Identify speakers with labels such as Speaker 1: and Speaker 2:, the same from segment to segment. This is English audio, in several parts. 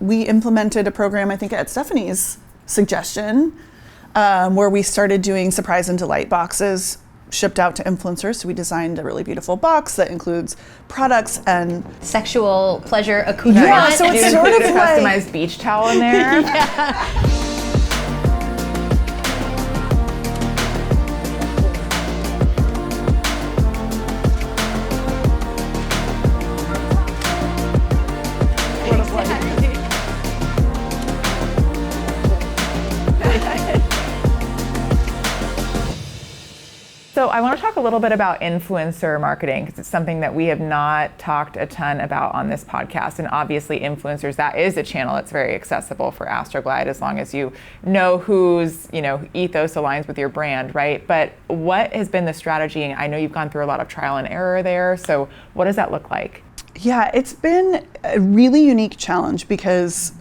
Speaker 1: we implemented a program, I think at Stephanie's suggestion, where we started doing surprise and delight boxes shipped out to influencers. So we designed a really beautiful box that includes products and
Speaker 2: sexual pleasure accoutrement.
Speaker 1: Yeah, so it's sort of
Speaker 3: a
Speaker 1: like
Speaker 3: customized beach towel in there.
Speaker 2: Yeah.
Speaker 3: So I want to talk a little bit about influencer marketing because it's something that we have not talked a ton about on this podcast. And obviously influencers, that is a channel that's very accessible for Astroglide as long as you know whose, ethos aligns with your brand, right? But what has been the strategy? And I know you've gone through a lot of trial and error there. So what does that look like?
Speaker 1: Yeah, it's been a really unique challenge because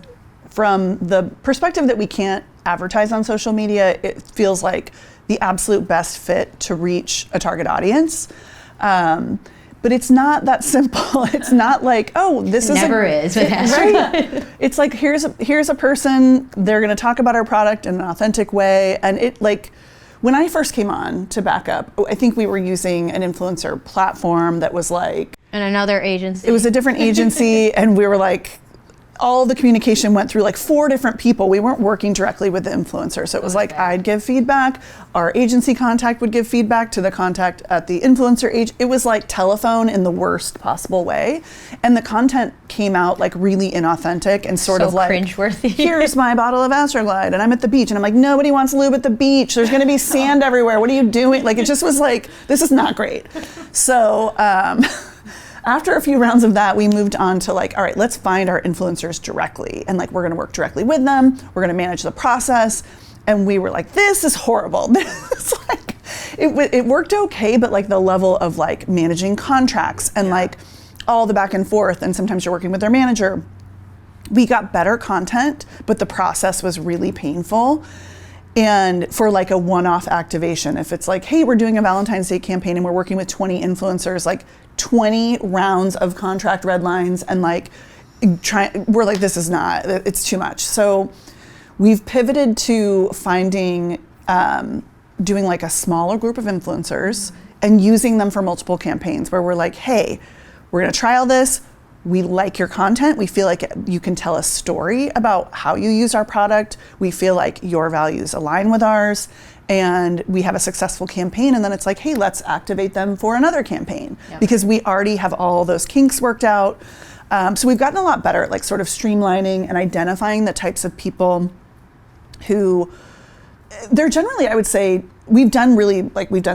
Speaker 1: from the perspective that we can't advertise on social media, it feels like the absolute best fit to reach a target audience. But it's not that simple. It's not like, oh, this is
Speaker 2: never is with
Speaker 1: right. It's like here's a person, they're gonna talk about our product in an authentic way. And it like when I first came on to Backup, I think we were using an influencer platform that was like
Speaker 2: and another agency.
Speaker 1: It was a different agency and we were like all the communication went through like 4 different people. We weren't working directly with the influencer. So it was like I'd give feedback, our agency contact would give feedback to the contact at the influencer It was like telephone in the worst possible way. And the content came out like really inauthentic and sort of like
Speaker 2: cringeworthy.
Speaker 1: Here's my bottle of Astroglide and I'm at the beach and I'm like, nobody wants lube at the beach. There's gonna be sand everywhere. What are you doing? Like it just was like, this is not great. So after a few rounds of that, we moved on to like, all right, let's find our influencers directly. And like, we're gonna work directly with them. We're gonna manage the process. And we were like, this is horrible. It's like, it worked okay, but like the level of like managing contracts and like all the back and forth, and sometimes you're working with their manager. We got better content, but the process was really painful. And for like a one-off activation, if it's like, hey, we're doing a Valentine's Day campaign and we're working with 20 influencers, like 20 rounds of contract red lines and like we're like, this is not, it's too much. So we've pivoted to finding, doing like a smaller group of influencers and using them for multiple campaigns where we're like, hey, we're gonna trial this. We like your content. We feel like you can tell a story about how you use our product. We feel like your values align with ours and we have a successful campaign. And then it's like, hey, let's activate them for another campaign because we already have all those kinks worked out. So we've gotten a lot better at like sort of streamlining and identifying the types of people who they're generally, I would say, we've done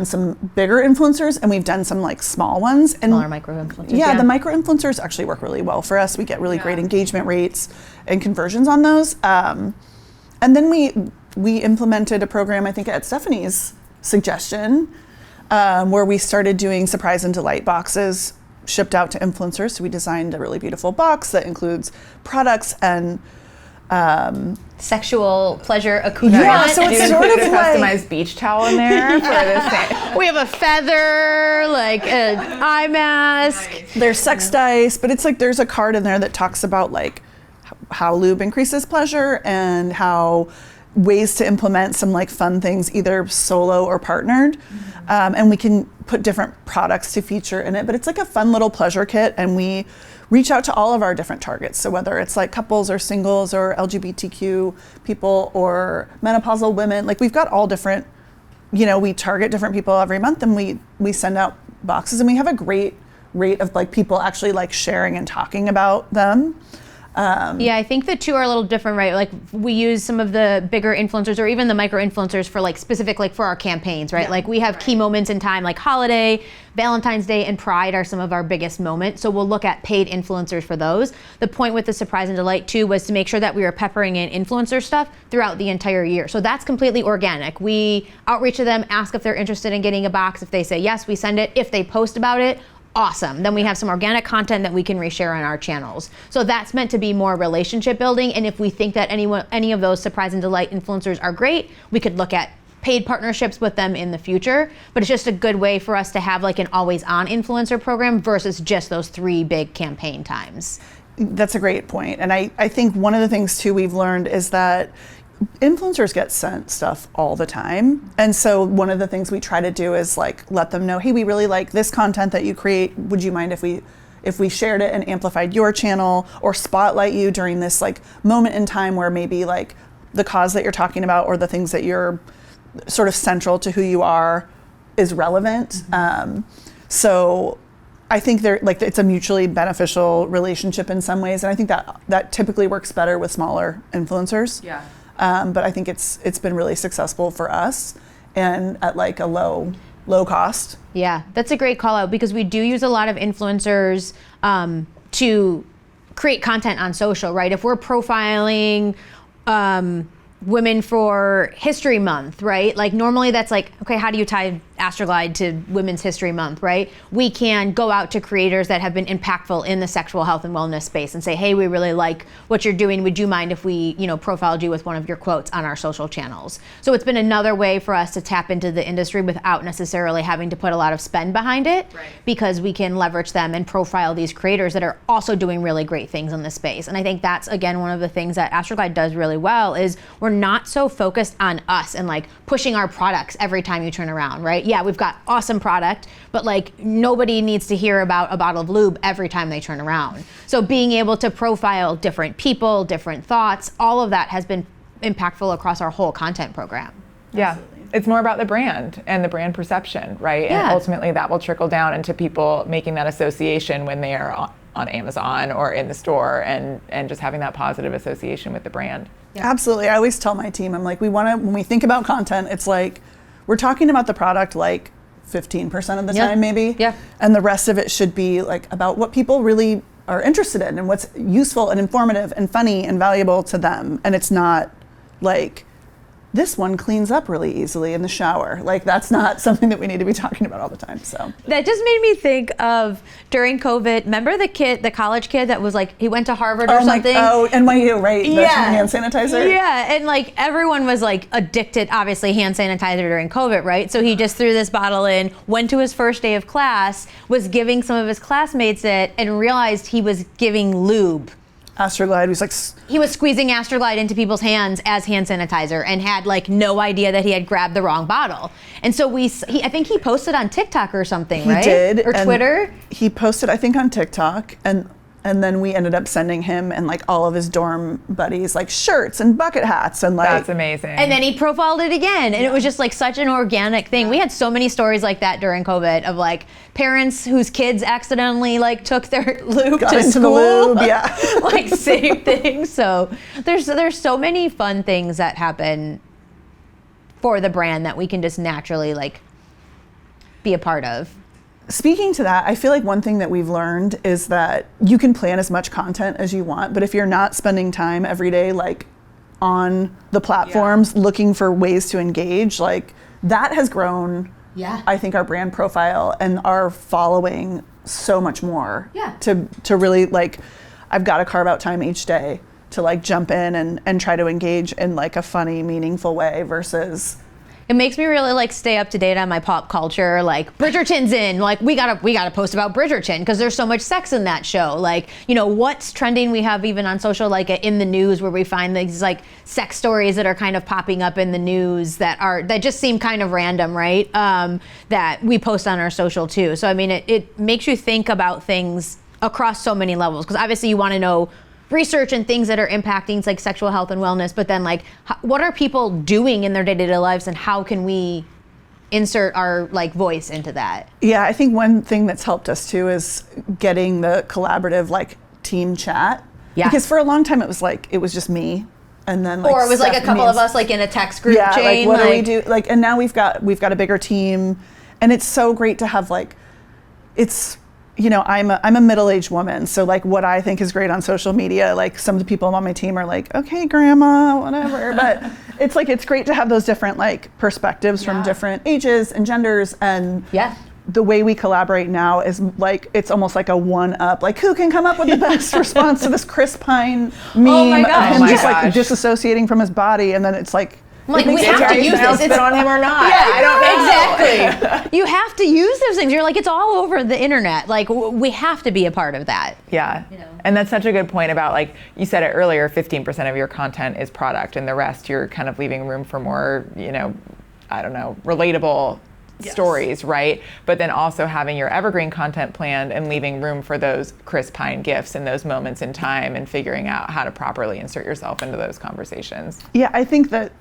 Speaker 1: some bigger influencers and we've done some like small ones. And
Speaker 2: smaller micro influencers.
Speaker 1: Yeah, the micro influencers actually work really well for us. We get really great engagement rates and conversions on those. And then we implemented a program, I think at Stephanie's suggestion, where we started doing surprise and delight boxes shipped out to influencers. So we designed a really beautiful box that includes products and
Speaker 2: sexual pleasure accoutrement.
Speaker 1: Yeah, so it's sort of
Speaker 3: a customized beach towel in there for this.
Speaker 2: We have a feather, like an eye mask.
Speaker 1: Nice. There's sex dice, but it's like there's a card in there that talks about like how lube increases pleasure and how ways to implement some like fun things, either solo or partnered. And we can put different products to feature in it, but it's like a fun little pleasure kit, and we reach out to all of our different targets. So whether it's like couples or singles or LGBTQ people or menopausal women, like we've got all different, we target different people every month and we send out boxes, and we have a great rate of like people actually like sharing and talking about them.
Speaker 2: Yeah, I think the two are a little different, right? Like we use some of the bigger influencers or even the micro influencers for like specific, like for our campaigns, right? Yeah. Like we have key moments in time, like holiday, Valentine's Day, and Pride are some of our biggest moments. So we'll look at paid influencers for those. The point with the surprise and delight too was to make sure that we were peppering in influencer stuff throughout the entire year. So that's completely organic. We outreach to them, ask if they're interested in getting a box. If they say yes, we send it. If they post about it, awesome. Then we have some organic content that we can reshare on our channels. So that's meant to be more relationship building. And if we think that any of those surprise and delight influencers are great, we could look at paid partnerships with them in the future. But it's just a good way for us to have like an always on influencer program versus just those 3 big campaign times.
Speaker 1: That's a great point. And I think one of the things too we've learned is that influencers get sent stuff all the time. And so one of the things we try to do is like let them know, hey, we really like this content that you create. Would you mind if we shared it and amplified your channel, or spotlight you during this like moment in time where maybe like the cause that you're talking about or the things that you're sort of central to who you are is relevant. So I think it's a mutually beneficial relationship in some ways, and I think that typically works better with smaller influencers.
Speaker 3: Yeah.
Speaker 1: But I think it's been really successful for us, and at like a low cost.
Speaker 2: Yeah, that's a great call out, because we do use a lot of influencers to create content on social, right? If we're profiling women for History Month, right? Like normally that's like, okay, how do you tie Astroglide to Women's History Month, right? We can go out to creators that have been impactful in the sexual health and wellness space and say, hey, we really like what you're doing. Would you mind if we, profiled you with one of your quotes on our social channels? So it's been another way for us to tap into the industry without necessarily having to put a lot of spend behind it,
Speaker 3: right,
Speaker 2: because we can leverage them and profile these creators that are also doing really great things in the space. And I think that's, again, one of the things that Astroglide does really well is we're not so focused on us and like pushing our products every time you turn around, right? Yeah, we've got awesome product, but like nobody needs to hear about a bottle of lube every time they turn around. So being able to profile different people, different thoughts, all of that has been impactful across our whole content program.
Speaker 3: Yeah. It's more about the brand and the brand perception, right?
Speaker 2: Yeah.
Speaker 3: And ultimately that will trickle down into people making that association when they are on Amazon or in the store, and just having that positive association with the brand.
Speaker 1: Yeah. Absolutely. I always tell my team, I'm like, when we think about content, it's like we're talking about the product like 15% of the time maybe.
Speaker 2: Yeah.
Speaker 1: And the rest of it should be like about what people really are interested in and what's useful and informative and funny and valuable to them. And it's not like, this one cleans up really easily in the shower. Like that's not something that we need to be talking about all the time. So
Speaker 2: that just made me think of during COVID. Remember the college kid that was like, he went to Harvard or something?
Speaker 1: NYU, right? The
Speaker 2: Yeah.
Speaker 1: hand sanitizer.
Speaker 2: Yeah, and like everyone was like addicted, obviously hand sanitizer during COVID, right? So he just threw this bottle in, went to his first day of class, was giving some of his classmates it, and realized he was giving lube.
Speaker 1: Astroglide was like...
Speaker 2: He was squeezing Astroglide into people's hands as hand sanitizer and had like no idea that he had grabbed the wrong bottle. And so I think he posted on TikTok or something, right?
Speaker 1: He did.
Speaker 2: Or Twitter.
Speaker 1: He posted, I think, on TikTok, and then we ended up sending him and like all of his dorm buddies like shirts and bucket hats and like...
Speaker 3: That's amazing.
Speaker 2: And then he profiled it again, and it was just like such an organic thing. We had so many stories like that during COVID of like parents whose kids accidentally like took their lube
Speaker 1: Got
Speaker 2: to
Speaker 1: into
Speaker 2: school.
Speaker 1: the lube, yeah.
Speaker 2: Like same thing. So there's so many fun things that happen for the brand that we can just naturally like be a part of.
Speaker 1: Speaking to that, I feel like one thing that we've learned is that you can plan as much content as you want, but if you're not spending time every day like on the platforms looking for ways to engage, like that has grown, I think, our brand profile and our following so much more.
Speaker 2: Yeah.
Speaker 1: To really like, I've got to carve out time each day to like jump in and try to engage in like a funny, meaningful way versus...
Speaker 2: It makes me really like stay up to date on my pop culture. Like Bridgerton's in, like we gotta post about Bridgerton because there's so much sex in that show. Like, what's trending. We have even on social, like in the news, where we find these like sex stories that are kind of popping up in the news that just seem kind of random, right? That we post on our social too. So I mean, it makes you think about things across so many levels, because obviously you want to know research and things that are impacting like sexual health and wellness, but then like what are people doing in their day-to-day lives and how can we insert our like voice into that?
Speaker 1: Yeah, I think one thing that's helped us too is getting the collaborative like team chat. Yeah. Because for a long time it was just me. And then like,
Speaker 2: or it was like a couple of us like in a text group chain.
Speaker 1: Like what do we do? Like, and now we've got a bigger team, and it's so great to have like, it's, I'm a middle-aged woman, so like what I think is great on social media, like some of the people on my team are like, okay, grandma, whatever. But it's like, it's great to have those different like perspectives from different ages and genders. And the way we collaborate now is like, it's almost like a one-up, like who can come up with the best response to this Chris Pine meme of him just like disassociating from his body. And then it's like,
Speaker 2: I'm like, we have to use this.
Speaker 3: Spit on him or not?
Speaker 2: Yeah,
Speaker 3: I don't know.
Speaker 2: Exactly. You have to use those things. You're like, it's all over the internet. Like, we have to be a part of that.
Speaker 3: Yeah. And that's such a good point about, like you said it earlier, 15% of your content is product and the rest you're kind of leaving room for more, I don't know, relatable stories, right? But then also having your evergreen content planned and leaving room for those Chris Pine gifts and those moments in time and figuring out how to properly insert yourself into those conversations.
Speaker 1: Yeah, I think that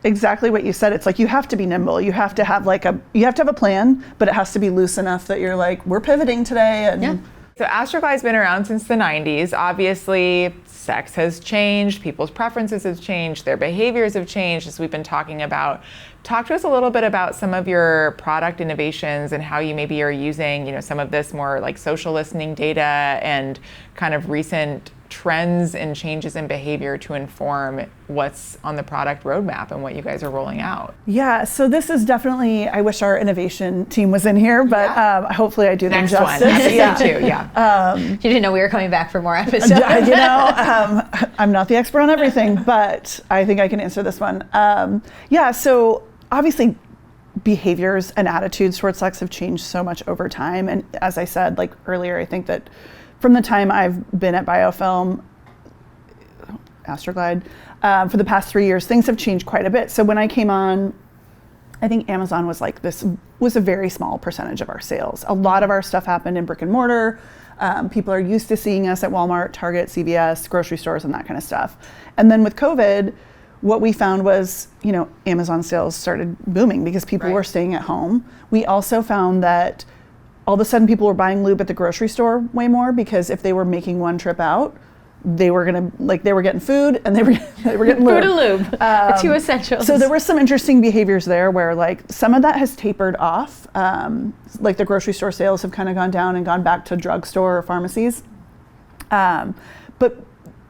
Speaker 1: exactly what you said. It's like you have to be nimble. You have to have a plan, but it has to be loose enough that you're like, we're pivoting today. And
Speaker 3: So Astroglide's been around since the 90s. Obviously, sex has changed, people's preferences have changed, their behaviors have changed, as we've been talking about. Talk to us a little bit about some of your product innovations and how you maybe are using, some of this more like social listening data and kind of recent trends and changes in behavior to inform what's on the product roadmap and what you guys are rolling out.
Speaker 1: Yeah, so this is definitely, I wish our innovation team was in here, but hopefully I do them justice.
Speaker 2: You didn't know we were coming back for more episodes.
Speaker 1: I'm not the expert on everything, but I think I can answer this one. So obviously behaviors and attitudes towards sex have changed so much over time. And as I said, like earlier, I think that from the time I've been at Biofilm, Astroglide, for the past 3 years, things have changed quite a bit. So when I came on, I think Amazon was a very small percentage of our sales. A lot of our stuff happened in brick and mortar. People are used to seeing us at Walmart, Target, CVS, grocery stores, and that kind of stuff. And then with COVID, what we found was, Amazon sales started booming because people were staying at home. We also found that all of a sudden people were buying lube at the grocery store way more because if they were making one trip out, they were getting food and they were getting lube.
Speaker 2: Food and lube, the two essentials.
Speaker 1: So there were some interesting behaviors there where some of that has tapered off. The grocery store sales have kind of gone down and gone back to drugstore or pharmacies. But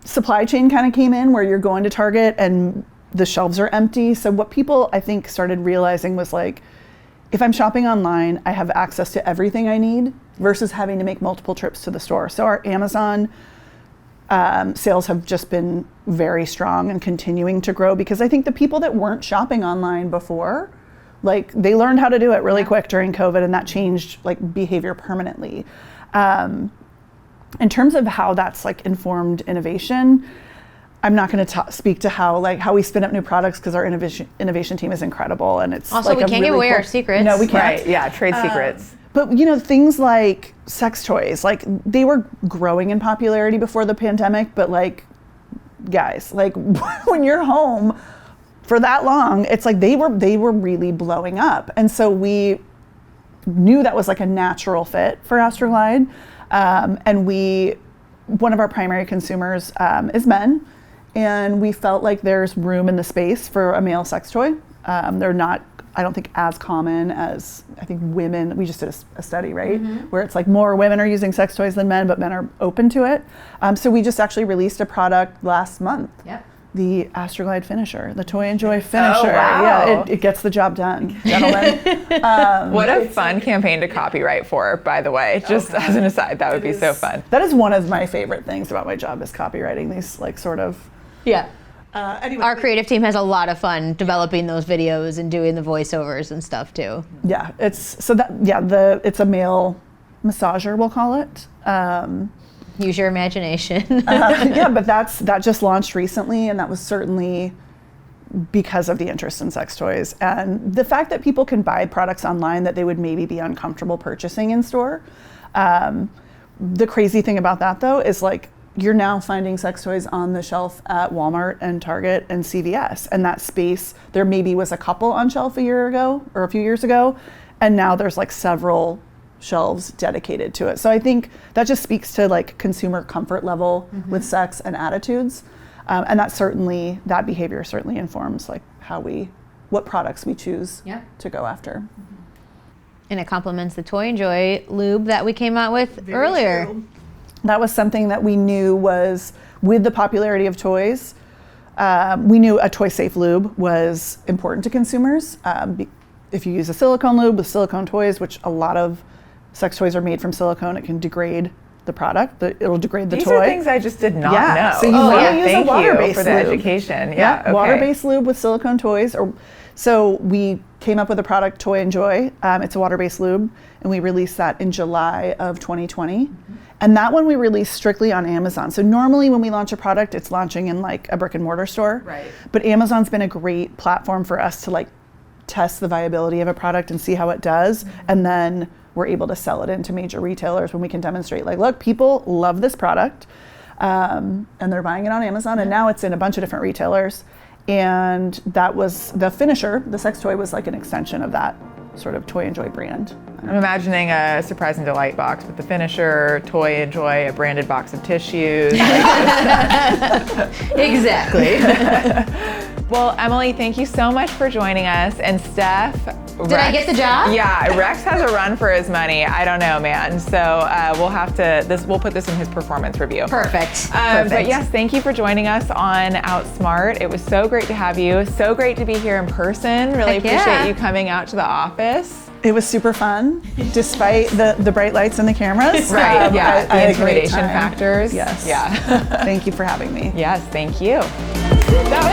Speaker 1: supply chain kind of came in where you're going to Target and the shelves are empty. So what people I think started realizing was if I'm shopping online, I have access to everything I need versus having to make multiple trips to the store. So our Amazon sales have just been very strong and continuing to grow because I think the people that weren't shopping online before, they learned how to do it really quick during COVID, and that changed behavior permanently. In terms of how that's informed innovation, I'm not going to speak to how we spin up new products because our innovation team is incredible, and it's
Speaker 2: also we can't give away our secrets.
Speaker 1: No, we can't.
Speaker 3: Right? Yeah, trade secrets.
Speaker 1: But things like sex toys, they were growing in popularity before the pandemic. But guys, when you're home for that long, it's they were really blowing up, and so we knew that was a natural fit for Astroglide. And one of our primary consumers is men, and we felt like there's room in the space for a male sex toy. They're not, I don't think, as common as I think women. We just did a study, right? Mm-hmm. Where it's more women are using sex toys than men, but men are open to it. So we just actually released a product last month.
Speaker 2: Yep.
Speaker 1: The Astroglide Finisher, the Toy Enjoy Finisher.
Speaker 3: Oh, wow.
Speaker 1: Yeah, it gets the job done, gentlemen.
Speaker 3: What a fun campaign to copyright for, by the way. Just as an aside, that would be so fun.
Speaker 1: That is one of my favorite things about my job is copywriting these
Speaker 2: Yeah.
Speaker 1: Anyway,
Speaker 2: our creative team has a lot of fun developing those videos and doing the voiceovers and stuff too.
Speaker 1: Yeah, it's a male massager, we'll call it.
Speaker 2: Use your imagination.
Speaker 1: But that just launched recently, and that was certainly because of the interest in sex toys and the fact that people can buy products online that they would maybe be uncomfortable purchasing in store. The crazy thing about that, though, is you're now finding sex toys on the shelf at Walmart and Target and CVS, and that space there maybe was a couple on shelf a year ago or a few years ago, and now there's several shelves dedicated to it. So I think that just speaks to consumer comfort level with sex and attitudes, and that behavior certainly informs what products we choose to go after.
Speaker 2: And it complements the Toy Enjoy lube that we came out with earlier.
Speaker 1: True. That was something that we knew was with the popularity of toys. We knew a toy safe lube was important to consumers. If you use a silicone lube with silicone toys, which a lot of sex toys are made from silicone, it can degrade the product. It'll degrade the
Speaker 3: These
Speaker 1: toy.
Speaker 3: are things I just did not
Speaker 1: Yeah,
Speaker 3: know.
Speaker 1: so you wanna use a
Speaker 3: thank
Speaker 1: water-based
Speaker 3: you for the
Speaker 1: lube.
Speaker 3: education. Yeah, okay.
Speaker 1: Water-based lube with silicone toys. So we came up with a product, Toy and Joy. It's a water-based lube, and we released that in July of 2020. And that one we released strictly on Amazon. So normally when we launch a product, it's launching in like a brick and mortar store.
Speaker 3: Right.
Speaker 1: But Amazon's been a great platform for us to like test the viability of a product and see how it does. And then we're able to sell it into major retailers when we can demonstrate like, look, people love this product, and they're buying it on Amazon, and now it's in a bunch of different retailers. And that was the finisher. The sex toy was like an extension of that sort of Toy and Joy brand.
Speaker 3: I'm imagining a surprise and delight box with the finisher, Toy and Joy, a branded box of tissues.
Speaker 2: Exactly.
Speaker 3: Well, Emily, thank you so much for joining us. And Steph,
Speaker 2: Did I get the job?
Speaker 3: Yeah, Rex has a run for his money. I don't know, man. So we'll put this in his performance review.
Speaker 2: Perfect.
Speaker 3: But yes, thank you for joining us on Outsmart. It was so great to have you. So great to be here in person. Really
Speaker 2: Heck
Speaker 3: appreciate
Speaker 2: yeah.
Speaker 3: you coming out to the office.
Speaker 1: It was super fun, despite the bright lights and the cameras.
Speaker 3: Right, yeah,
Speaker 1: I
Speaker 3: the
Speaker 1: had a great
Speaker 3: intimidation
Speaker 1: time.
Speaker 3: factors.
Speaker 1: Yes.
Speaker 3: Yeah.
Speaker 1: Thank you for having me.
Speaker 3: Yes, thank you. That